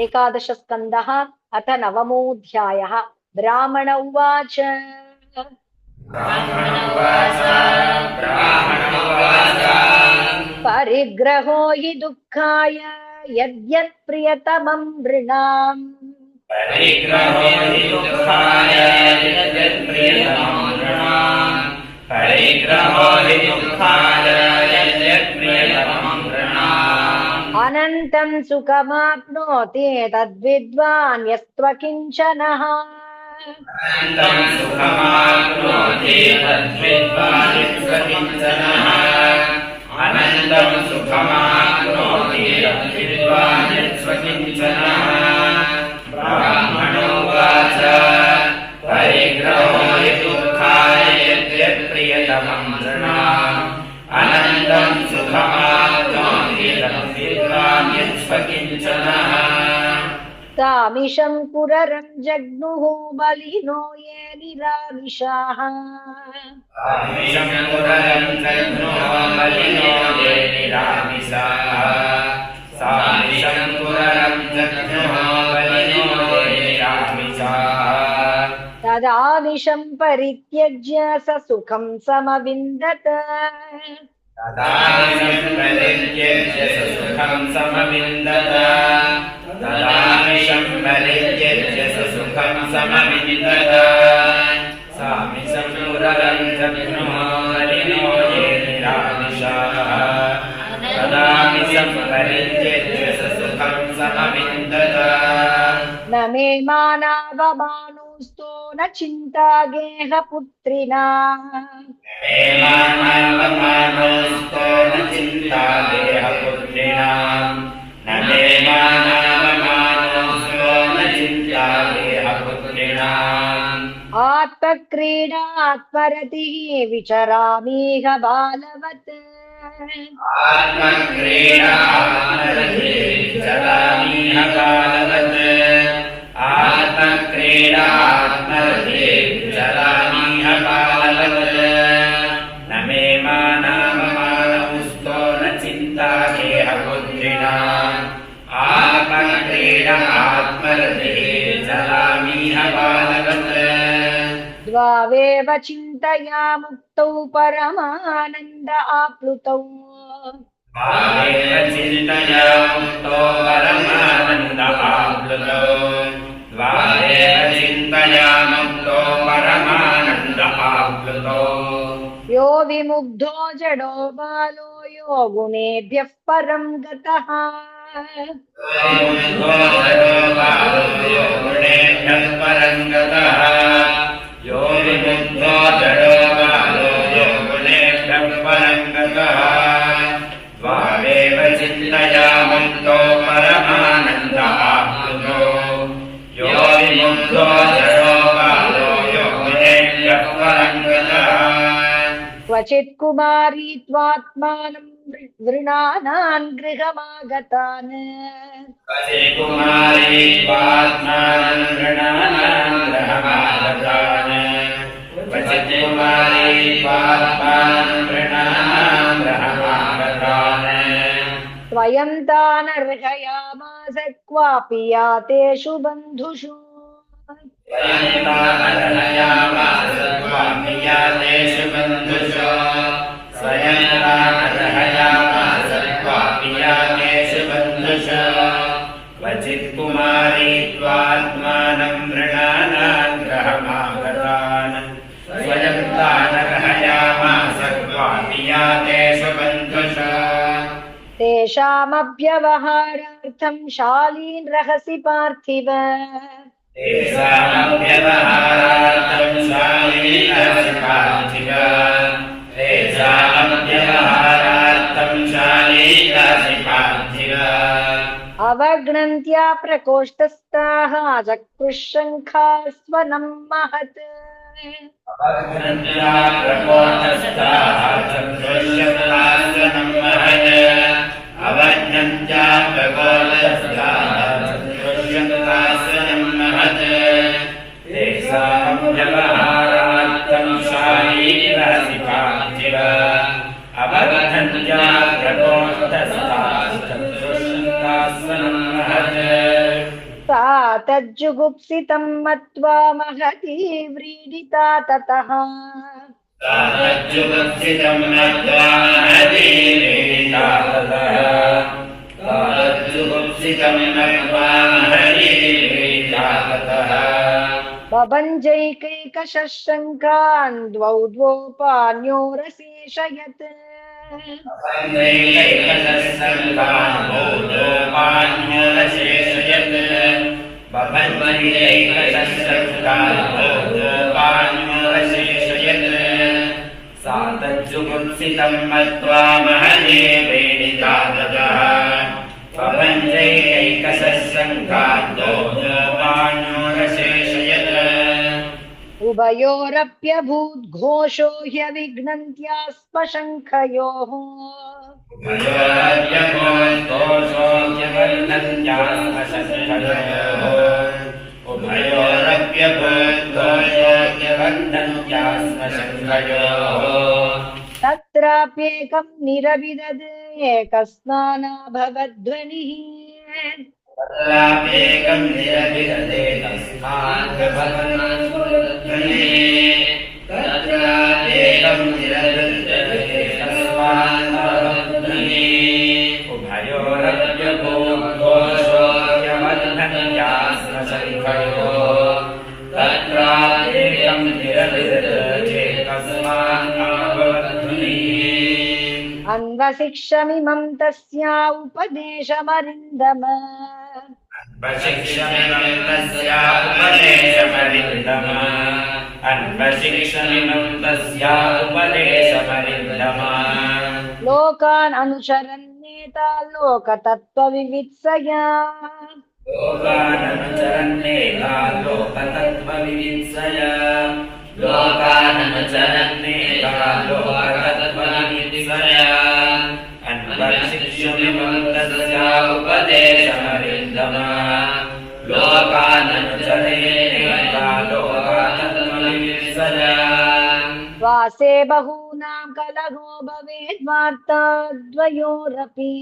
एकादशस्कन्धः अथ नवमोऽध्यायः। ब्राह्मण उवाच परिग्रहो हि दुःखाय यद्यत् प्रियतमं नृणाम् अनन्तं सुखमाप्नोति तद्विद्वान् यस्त्वकिञ्चनः। ब्राह्मणोवाच परिग्रहो हि दुःखाय यद्यत् प्रियतमं नृणाम् अनन्तं सुखमाप्नोति तद्विद्वान् यस्त्वकिञ्चनः। तामिशं पुररं जग्मुः बलिनो ये निरामिषाः। तदामिशं परित्यज्य स सुखं समविन्दत। न मे मानावमानोऽस्तो न चिन्ता गेहपुत्रिणा। आत्मक्रीडात्परतिः विचरामीह बालवत्। न मे मानावमानोऽस्तो न चिन्ता गेहपुत्रिणा आत्मक्रीडात्परतिः चरामीह बालवत्। द्वावेव चिन्तया मुक्तौ परमानन्द आप्लुतौ। यो विमुग्धो जडो बालो यो गुणेभ्यः परं गतः। द्वावेव चिन्तया मुक्तो परमानन्द आप्लुतो यो विमुग्धो जडो बालो यो गुणेभ्यः परं गतः। क्वचित् कुमारी त्वात्मानं वृणानान् गृहमागतान्। स्वयं तान् अर्हयामास क्वापि यातेषु बन्धुषु। क्वचित् कुमारी त्वात्मानं वृणानान् गृहमागतान् स्वयं तान् अर्हयामास क्वापि यातेषु बन्धुषु। तेषामभ्यवहारार्थं शालीन् रहसि पार्थिव। अवघ्नन्त्या प्रकोष्ठस्थाः चक्रुशङ्खास्वनं महत्। अवगधन्या प्रकोष्ठस्थाश्चतुष्टास्वनं महत्। तज्जुगुप्सितं मत्वा महती व्रीडिता ततः तज्जुगुप्सितं मत्वा महती व्रीडिता ततः तज्जुगुप्सितं मत्वा महती व्रीडिता ततः बभञ्जैकैकशङ्कान् द्वौ द्वौपान्योरशेषयत् सा तज्जुगुप्सितं मत्वा महती व्रीडिता ततः बभञ्जैकैकशङ्कान् द्वौ द्वौपान्योरशेषयत् उभयोरप्यभूद्घोषो ह्यविघ्नन्त्यास्म शङ्खयोः तत्राप्येकं निरविदद् एकस्नानाभवद्ध्वनिः तत्राप्येकं निरविददे तत्राप्येकं निरविददे उभयोरप्यभूद्घोषोऽयमध्नन्त्यास्म शङ्खयोः तत्राप्येकं निरविददे तस्मान्नाभवद्ध्वनिः अन्वशिक्षमिमं तस्या उपदेशमरिन्दम अन्वशिक्षमिमं तस्या उपदेशमरिन्दम लोकान् अनुचरन्नेता लोकतत्त्वविवित्सया लोकाननुचरन्नेता लोकतत्त्वविवित्सया लोकाननुचरन्नेता लोकतत्त्वविवित्सया अन्वशिक्षमिमं तस्या उपदेशमरिन्दम लोकाननुचरन्नेता लोकतत्त्वविवित्सया वासे बहूनां कलहो भवेद्वार्ताद्वयोरपि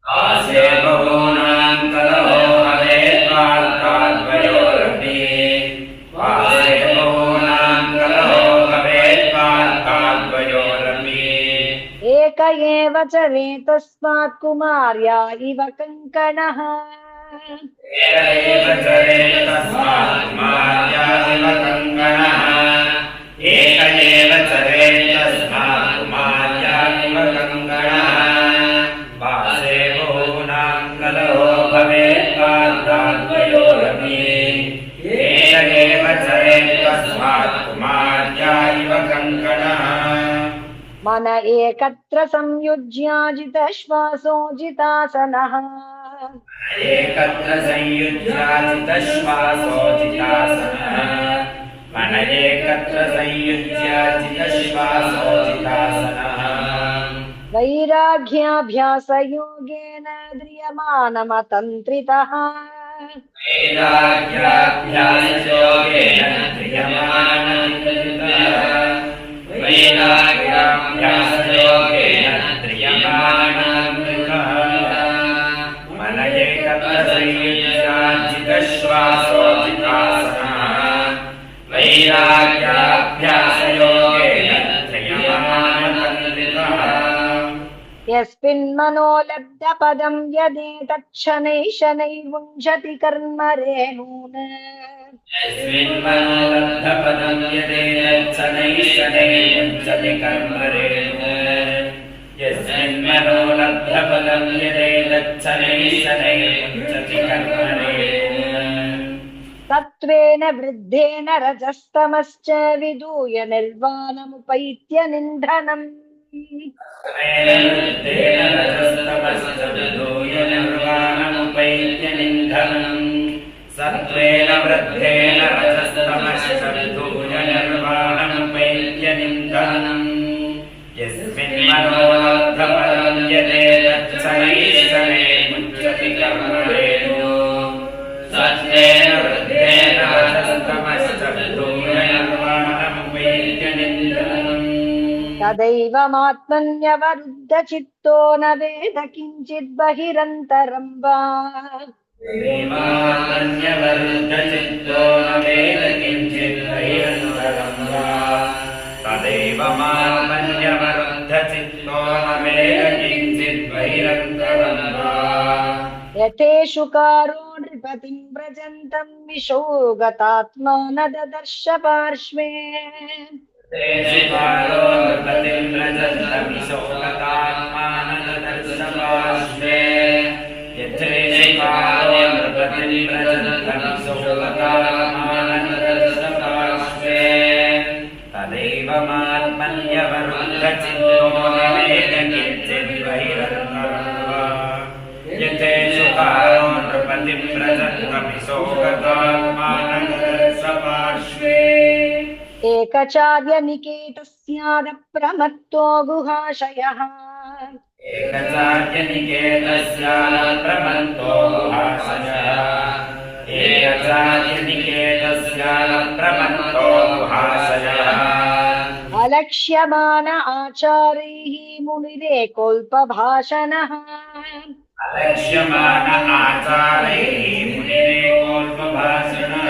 वासे बहूनां कलहो भवेद्वार्ताद्वयोरपि वासे बहूनां कलहो भवेद्वार्ताद्वयोरपि एक एव चरे तस्मात् कुमार्या इव कङ्कणः एक एव चरे तस्मात् कुमार्या इव कङ्कणः एक एव चरे तस्मात् कुमार्या इव कङ्कणः वासे बहूनां कलहो भवेद्वार्ताद्वयोरपि एक एव चरे तस्मात् कुमार्या इव कङ्कणः मन एकत्र संयुज्याजितश्वासो जितासनः एकत्र संयुज्याजितश्वासो जितासनः मन एकत्र संयुज्याजितश्वासो जितासनः वैराग्याभ्यासयोगेन ध्रियमाणमतन्त्रितः वैराग्याभ्यासयोगेन ध्रियमाणमतन्त्रितः वैराग्याभ्यासयोगेन ध्रियमाणमतन्त्रितः मन एकत्र संयुज्याजितश्वासो जितासनः वैराग्याभ्यासयोगेन ध्रियमाणमतन्त्रितः यस्मिन्मनो लब्धपदं यदेतच्छनैः शनैः भुञ्जति कर्म रेणून् यस्मिन्मनो लब्धपदं यदेतच्छनैः शनैः भुञ्जति कर्म रेणून् यस्मिन्मनो लब्धपदं यदेतच्छनैः शनैः भुञ्जति कर्म रेणून् तत्त्वेन वृद्धेन रजस्तमश्च विदूय निर्वाणमुपैत्य निन्धनम् वृद्धेन रजस्तमश्च विदूय निर्वाणमुपैत्य निन्धनम् सत्त्वेन वृद्धेन रजस्तमश्च विदूय निर्वाणमुपैत्य निन्धनम् यस्मिन्मनो लब्धपदं यदेतच्छनैः शनैः भुञ्जति कर्म रेणुः सत्त्वेन वृद्धेन रजस्तमश्च विदूय निर्वाणमुपैत्य निन्धनम् तदैवमात्मन्यवरुद्धचित्तो न वेद किञ्चित् बहिरन्तरं वा तदेवान्यवरुद्धचित्तो न वेद किञ्चित् वैरन्तरं वा तदेव मान्यवरुद्धचित्तो न वेद किञ्चित् वैरन्तरं वा यथेषु कारो नृपतिं व्रजन्तं विशो गतात्मा न ददर्श पार्श्वे तेषु कालो नृपतिं व्रजन्तमिशो गतात्मानदर्शपार्श्वे यथेषु कालो नृपतिं व्रजन्तमिशो गतात्मानदर्शपार्श्वे तदेव मान्यवरुद्धचित्तो न वेद किञ्चित् वैरन्तरं वा यथेषु कालो नृपतिं व्रजन्तमिशो गतात्मानदर्शपार्श्वे एकचार्यनिकेतस्यादप्रमत्तो गुहाशयः एकचार्यनिकेतस्यादप्रमत्तो गुहाशयः एकचार्यनिकेतस्यादप्रमत्तो गुहाशयः अलक्ष्यमान आचार्यैः मुनिरेकोल्पभाषणः अलक्ष्यमान आचार्यैः मुनिरेकोल्पभाषणः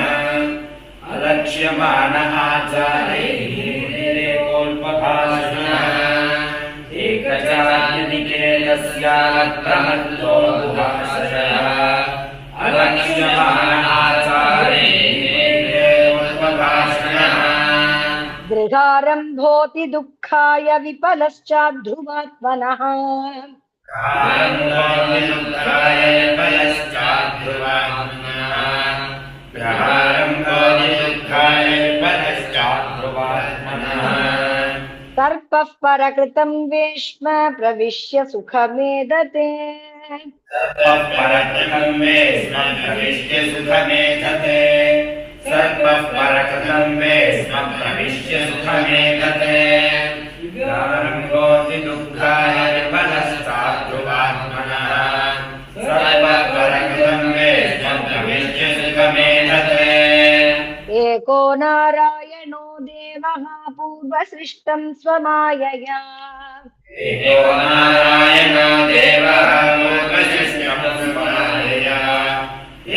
अलक्ष्यमान आचार्यैः मुनिरेकोल्पभाषणः एकचार्यनिकेतस्यादप्रमत्तो गुहाशयः अलक्ष्यमान आचार्यैः मुनिरेकोल्पभाषणः दृढारम्भोति दुःखाय विफलश्चाध्रुवात्मनः सर्पः परकृतं वेश्म प्रविश्य सुखमेधते परकृतं वेश्म प्रविश्य सुखमेधते सर्पः परकृतं वेश्म प्रविश्य सुखमेधते गारङ्गोति दुःखाय विफलश्चाध्रुवात्मनः सर्पः परकृतं वेश्म प्रविश्य सुखमेधते एको नारायणो देवः पूर्वसृष्टं स्वमायया एको नारायणो देवः पूर्वसृष्टं स्वमायया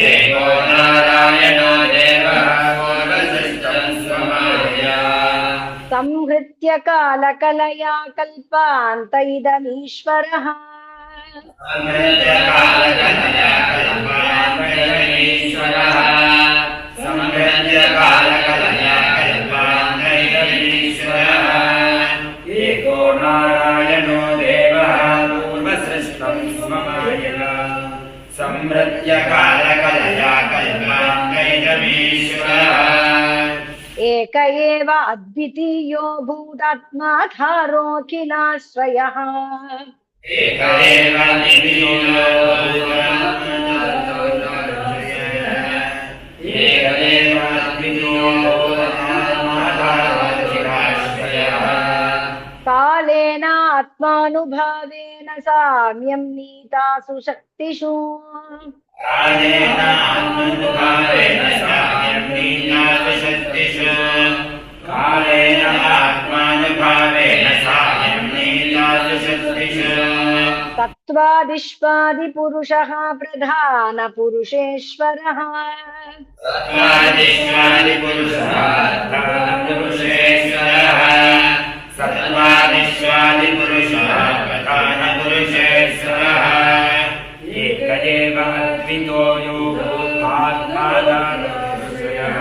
एको नारायणो देवः पूर्वसृष्टं स्वमायया संहृत्य कालकलया कल्पान्त इदमीश्वरः संहृत्य कालकलया कल्पान्त इदमीश्वरः संहृत्य कालकलया कल्पान्त इदमीश्वरः एको नारायणो देवः पूर्वसृष्टं स्वमायया संहृत्य कालकलया कल्पान्त इदमीश्वरः एक एव अद्वितीयो भूतात्माधारोऽखिलाश्रयः एक एव अद्वितीयो एक एव अद्वितीयो भूतात्माधारोऽखिलाश्रयः कालेन आत्मानुभावेन साम्यं नीतासु शक्तिषु कालेन आत्मानुभावेन साम्यं नीतासु शक्तिषु कालेन आत्मानुभावेन साम्यं नीतासु शक्तिषु तत्त्वादिष्वादिपुरुषः प्रधानपुरुषेश्वरः सत्त्वादिष्वादिपुरुषः प्रधानपुरुषेश्वरः सत्त्वादिष्वादिपुरुषः प्रधानपुरुषेश्वरः एक एव अद्वितो यो भूत्वात्मादानपुरुषयः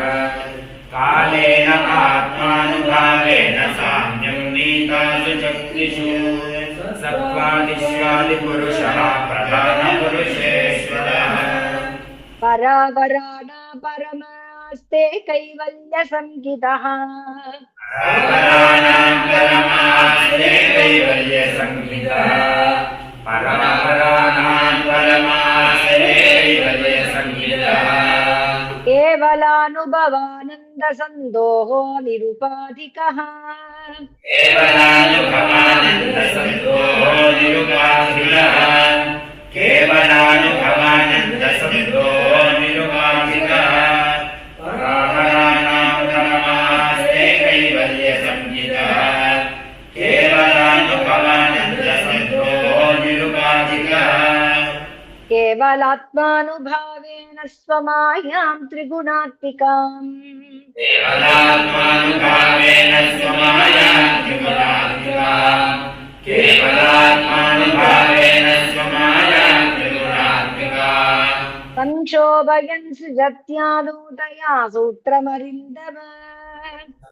कालेन आत्मानुभावेन साम्यं नीतासु शक्तिषु सत्त्वादिष्वादिपुरुषः प्रधानपुरुषेश्वरः परावराणा परमास्ते कैवल्यसंहितः परावराणां परमास्ते कैवल्यसंहितः परावराणां परमास्ते कैवल्यसंहितः केवलानुभवानन्दसन्दोहो निरुपाधिकः केवलानुभवानन्दसन्दोहो निरुपाधिकः केवलानुभवानन्दसन्दोहो निरुपाधिकः परावराणां परमास्ते कैवल्यसंहितः केवलानुभवानन्दसन्दोहो निरुपाधिकः केवलात्मानुभावेन स्वमायां त्रिगुणात्मिकाम् केवलात्मानुभावेन स्वमायां त्रिगुणात्मिकाम् केवलात्मानुभावेन स्वमायां त्रिगुणात्मिकाम् संक्षोभयन् सृजत्यादूतया सूत्रमरिन्दम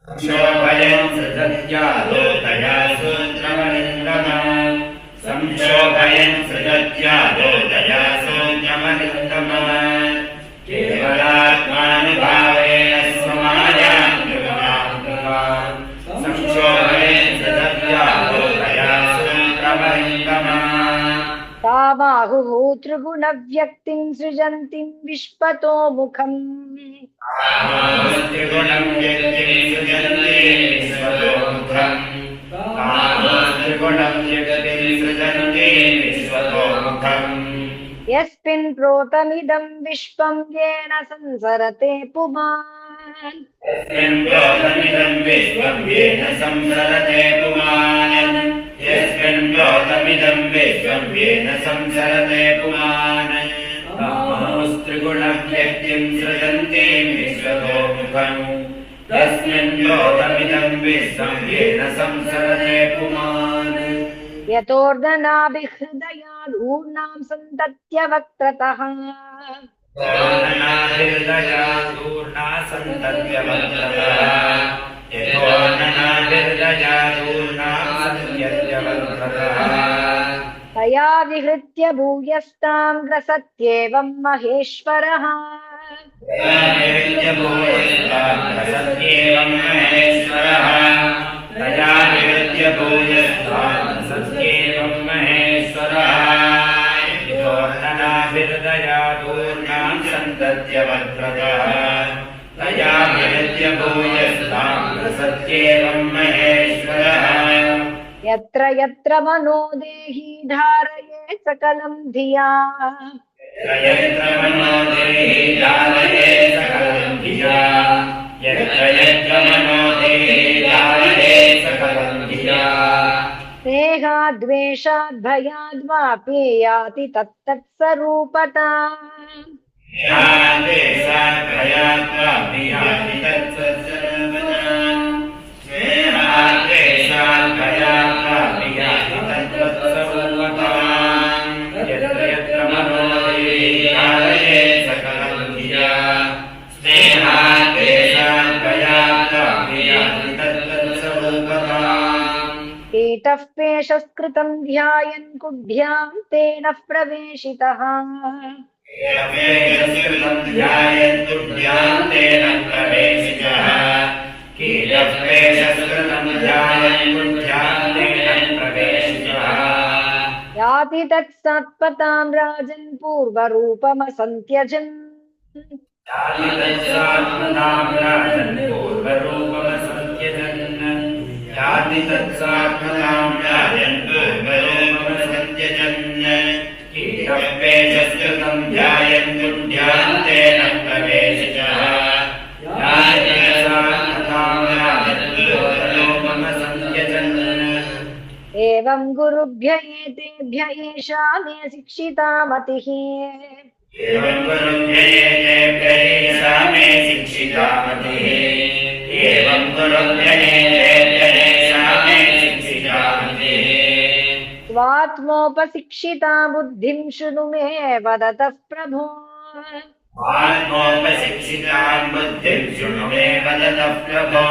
संशोभयन् सृजत्यादोदया सूत्रमरिन्दम संशोभयन् सृजत्यादोदया सूत्रमरिन्दम केवलात्मानुभावेन स्वमायां त्रिगुणात्मिकाम् संशोभयन् सृजत्यादोदया सूत्रमरिन्दम तावाहुः त्रिगुणव्यक्तिं सृजन्तीं विश्वतो मुखम् त्रिगुणं व्यक्तिं सृजन्ति विश्वतोमुखम् त्रिगुणं व्यक्तिं सृजन्ति विश्वतोमुखम् यस्मिन् प्रोतमिदं विश्वं येन संसरते पुमान् यस्मिन् प्रोतमिदं विश्वं येन संसरते पुमान् यस्मिन् प्रोतमिदं विश्वं येन संसरते पुमान् त्रिगुणव्यक्तिं सृजन्ति विश्वतोमुखम् यस्मिन् प्रोतमिदं विश्वं येन संसरते पुमान् यतोर्दनाभिहृदयादूर्णां सन्तत्यवक्त्रतः हृदयादूर्णा सन्तत्यवक्त्रतः यतोर्दनाभिहृदयादूर्णा सन्तत्यवक्त्रतः तया विहृत्य भूयस्तां ग्रसत्येवं महेश्वरः सत्येवं महेश्वरः तया विहृत्य भूयस्तां सत्येवं महेश्वरः हृदयादूर्णां सन्तत्यवक्त्रतः तया विहृत्य भूयस्तां सत्येवं महेश्वरः यत्र यत्र मनो देहि धारये सकलं धिया यत्र मनो देहि धारये सकलं धिया यत्र यत्र मनो देहि धारये सकलं धिया स्नेहाद्वेषाद् भयाद्वापि याति तत्तत्स्वरूपताम् कीटः पेशस्कृतं ध्यायन् कुढ्यां तेन प्रवेशितः याति तत्सात्पतां राजन् पूर्वरूपमसन्त्यजन् याति तत्सात्मतां राजन् पूर्वरूपमसन्त्यजन् कीटः पेशस्कृतं ध्यायन् कुढ्यां तेन प्रवेशितः याति तत्सात्मतां राजन् पूर्वरूपमसन्त्यजन् एवं गुरुभ्य एतेभ्य एषा मे शिक्षिता मतिः एवं गुरुभ्येतेभ्य मे शिक्षिता मतिः एवं गुरुभ्येतेभ्य मे शिक्षिता मतिः स्वात्मोपशिक्षिता बुद्धिं शृणु मे वदतः प्रभो स्वात्मोपशिक्षितां बुद्धिं शृणु मे वदतः प्रभो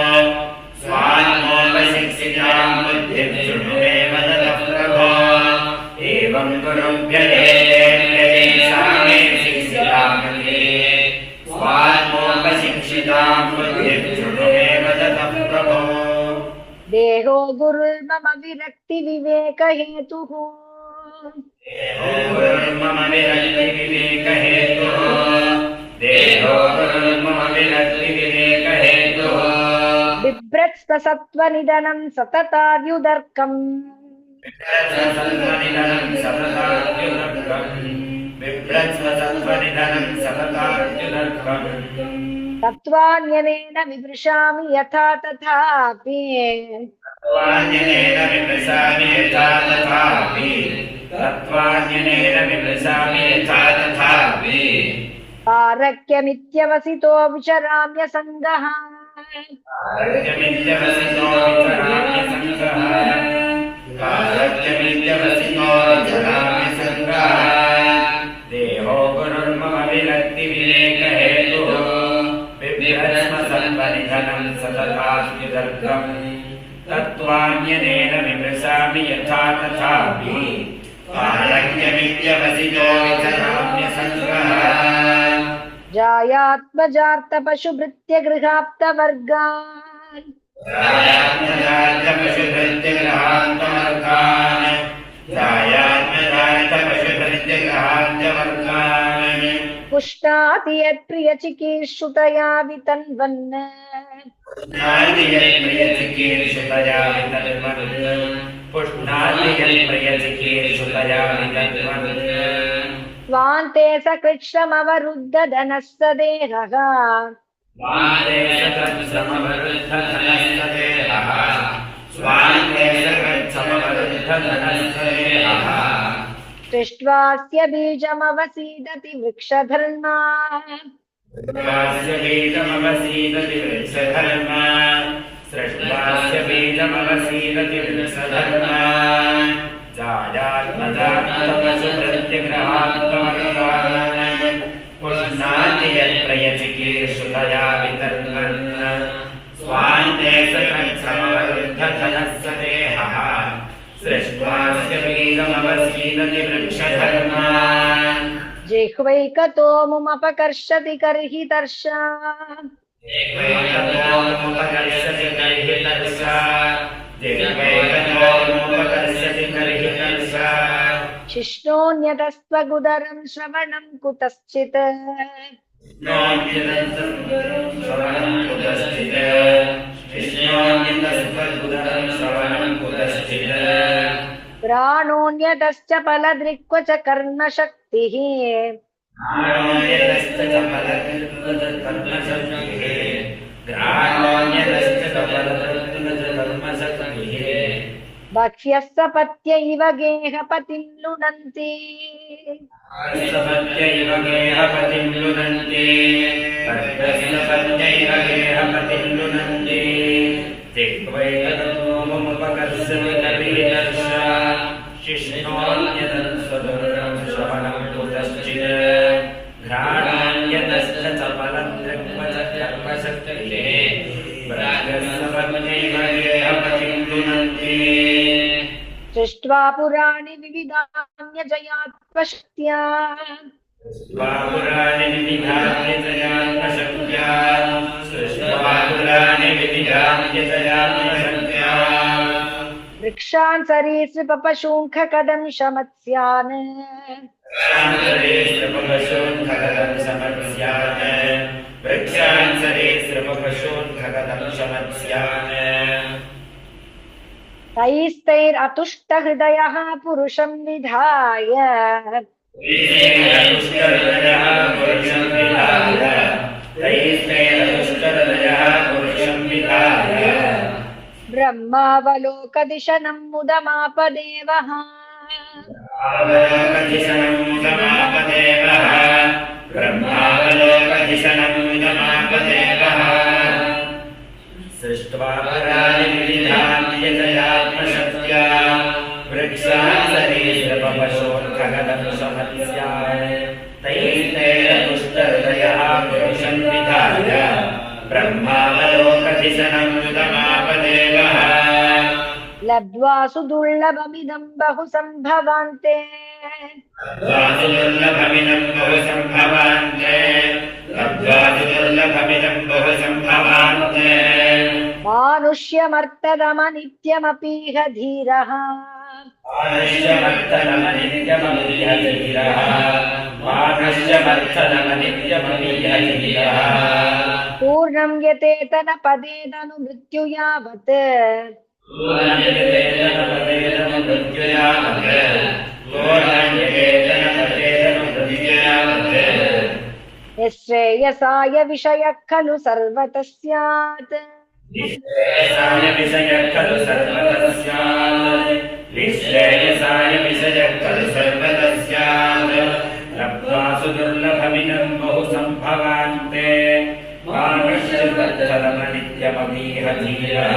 स्वात्मोपशिक्षितां बुद्धिं शृणु मे वदतः प्रभो एवं गुरुभ्येतेभ्य मे शिक्षिता मतिः स्वात्मोपशिक्षितां बुद्धिं शृणु मे वदतः प्रभो देहो गुरुर्मम विरक्ति विवेक हेतुः देहो गुरुर्मम विरक्ति विवेक हेतुः देहो गुरुर्मम विरक्ति विवेक हेतुः बिभ्रत्स्वसत्त्वनिधनं सततार्युदर्कम् बिभ्रत्स्वसत्त्वनिधनं सततार्युदर्कम् तत्त्वान्यनेन विमृशामि यथा तथापि तत्त्वान्यनेन विमृशामि यथा तथापि तत्त्वान्यनेन विमृशामि यथा पारक्यमित्यवसितो विचराम्य सङ्गः पारक्यमित्यवसितो विचराम्य सङ्गः पारक्यमित्यवसितो विचराम्य सङ्गः देहो गुरुर्मम विरक्ति विवेकहेतुः बिभ्रत्स्म सत्परिधनं सततास्म्युदर्गम् तत्त्वान्यनेन विमृशामि यथा तथापि पारक्यमित्यवसितो विचराम्य सङ्गः जायात्मजार्तपशुभृत्य गृहाप्तवर्गान् पुष्टाति यत्प्रियचिकीर्षुतया वितन्वन् स्वान्ते सकृच्छमवरुद्धधनः स देहः दृष्ट्वास्य बीजमवसीदति वृक्षधर्मा सृष्ट्वास्य बीजमवसीदति वृक्षधर्मा जायात्मजात्मपशुभृत्यग्रहात्मवर्गान् पुष्णाति यत्प्रयचिकीर्षुतया वितन्वन् स्वान्ते सकृच्छमवरुद्धधनः स देहः सृष्ट्वास्य बीजमवसीदति वृक्षधर्मा जिह्वैकतो मुमपकर्षति कर्हि तर्षा शिष्णोऽन्यतस्त्वगुदरं श्रवणं कुतश्चित् प्राणोऽन्यतश्च फलदृक् च कर्मशक्तिः भक्ष्यः सपत्य इव गेहपतिं लुनन्ति दृष्ट्वा पुराणि विविधान्यजयात्मशक्त्या वृक्षान् सरीसृपपशूङ्खकदंशमत्स्यान् तैस्तैरतुष्टहृदयः पुरुषं विधाय ब्रह्मावलोकदिशनं मुदमापदेवः सृष्ट्वा विविधान्यजयात्मशक्त्या वृक्षान् सरीसृपपशून्खगदंशमत्स्यान् तैस्तैरतुष्टहृदयः पुरुषं विधाय ब्रह्मावलोकधिषणं मुदमापदेवः लब्ध्वा सुदुर्लभमिदं बहु सम्भवान्ते मानुष्यमर्तदमनित्यमपीह धीरः पूर्णं यतेतन पदेदनु मृत्यु यावत् निःश्रेयसाय विषयः खलु सर्वतः स्यात् लब्ध्वा सुदुर्लभमिदं बहु सम्भवान्ते मानुष्यतच्छलमनित्यममीह धीरः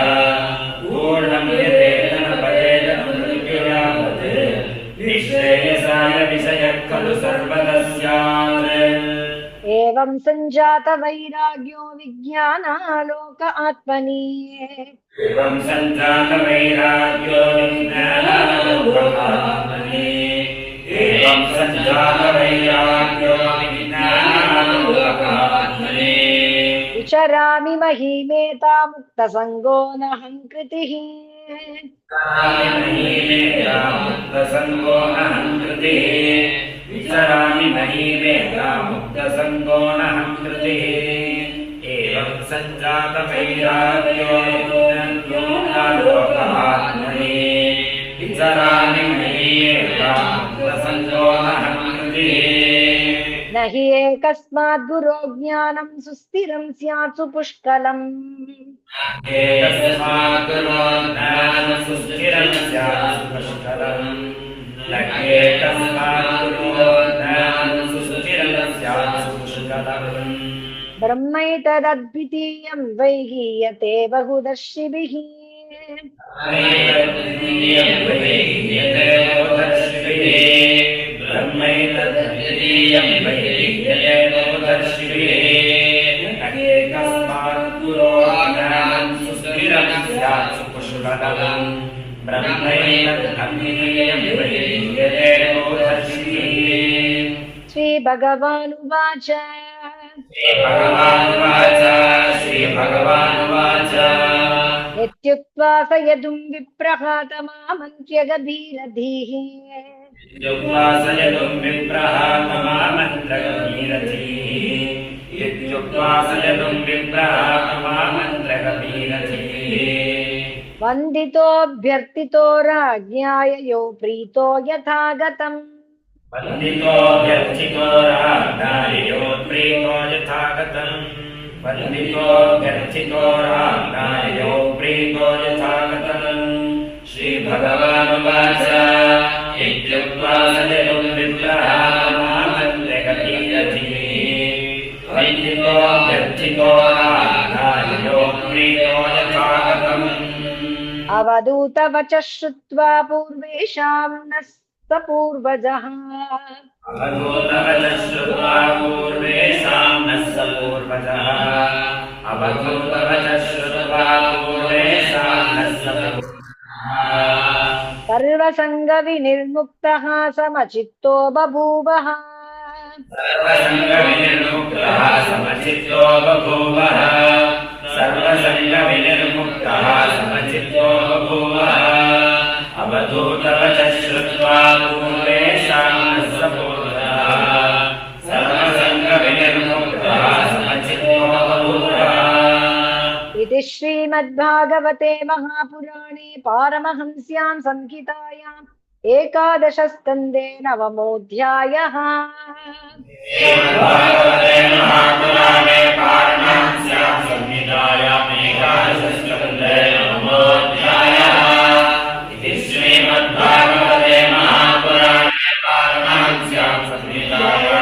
पूर्णं यतेन पदेन मृत्युयावत् निःश्रेयसाय विषयः खलु सर्वतः स्यात् एवं सञ्जात वैराग्यो विज्ञानालोक आत्मनि एवं सञ्जात वैराग्यो विज्ञानालोकात्मनि एवं सञ्जात वैराग्यो विज्ञानालोकात्मनि विचरामि महीमेता मुक्तसङ्गो नहं कृतिः मुक्तसङ्गो नहं कृतिः विचरामि महीमेता मुक्तसङ्गो नहं कृतिः एवं सञ्जात वैराग्यो विज्ञानालोकात्मनि विचरामि महीमेता मुक्तसङ्गो नहं कृतिः न हि एकस्मात् गुरो ज्ञानं सुस्थिरं स्यात् सुपुष्कलम् एकस्मात् गुरो ज्ञानं सुस्थिरं स्यात् सुपुष्कलम् एकस्मात् गुरो ज्ञानं सुस्थिरं स्यात् सुपुष्कलम् ब्रह्मैतदद्वितीयं वै गीयते बहुदर्शिभिः ब्रह्मैतद्वितीयं वै गीयते बहुदर्शिभिः एकस्मात् गुरो ज्ञानं सुस्थिरं स्यात् सुपुष्कलम् ब्रह्मैतद्वितीयं वै गीयते बहुदर्शिभिः श्रीभगवानुवाच श्रीभगवानुवाच इत्युक्त्वा स यदुं विप्रः तमामन्त्र्य गभीरधीः इत्युक्त्वा स यदुं विप्रः तमामन्त्रगभीरधीः इत्युक्त्वा स यदुं विप्रः तमामन्त्रगभीरधीः वन्दितोऽभ्यर्थितो राज्ञाय यो प्रीतो यथागतम् वन्दितोऽभ्यर्थितो राज्ञाय यो प्रीतो यथागतम् वन्दितोऽभ्यर्थितो राज्ञाय यो प्रीतो यथागतम् श्रीभगवानुवाच इत्युक्त्वा स यदुं विप्रः तमामन्त्रगभीरधीः वन्दितोऽभ्यर्थितो राज्ञाय यो प्रीतो यथागतम् अवधूतवचः श्रुत्वा पूर्वेषां नः स पूर्वजः अवधूतवचः श्रुत्वा पूर्वेषां नः स पूर्वजः अवधूतवचः श्रुत्वा पूर्वेषां नः स पूर्वजः सर्वसङ्गविनिर्मुक्तः समचित्तो बभूवः सर्वसङ्गविनिर्मुक्तः समचित्तो बभूवः सर्वसङ्गविनिर्मुक्तः समचित्तो बभूवः अवधूतवचः श्रुत्वा पूर्वेषां नः स पूर्वजः सर्वसङ्गविनिर्मुक्तः समचित्तो बभूवः इति श्रीमद्भागवते महापुराणे पारमहंस्यां संहितायाम् एकादशस्कन्धे नवमोऽध्यायः श्रीमद्भागवते महापुराणे पारमहंस्यां संहितायाम् एकादशस्कन्धे नवमोऽध्यायः इति श्रीमद्भागवते महापुराणे पारमहंस्यां संहितायाम्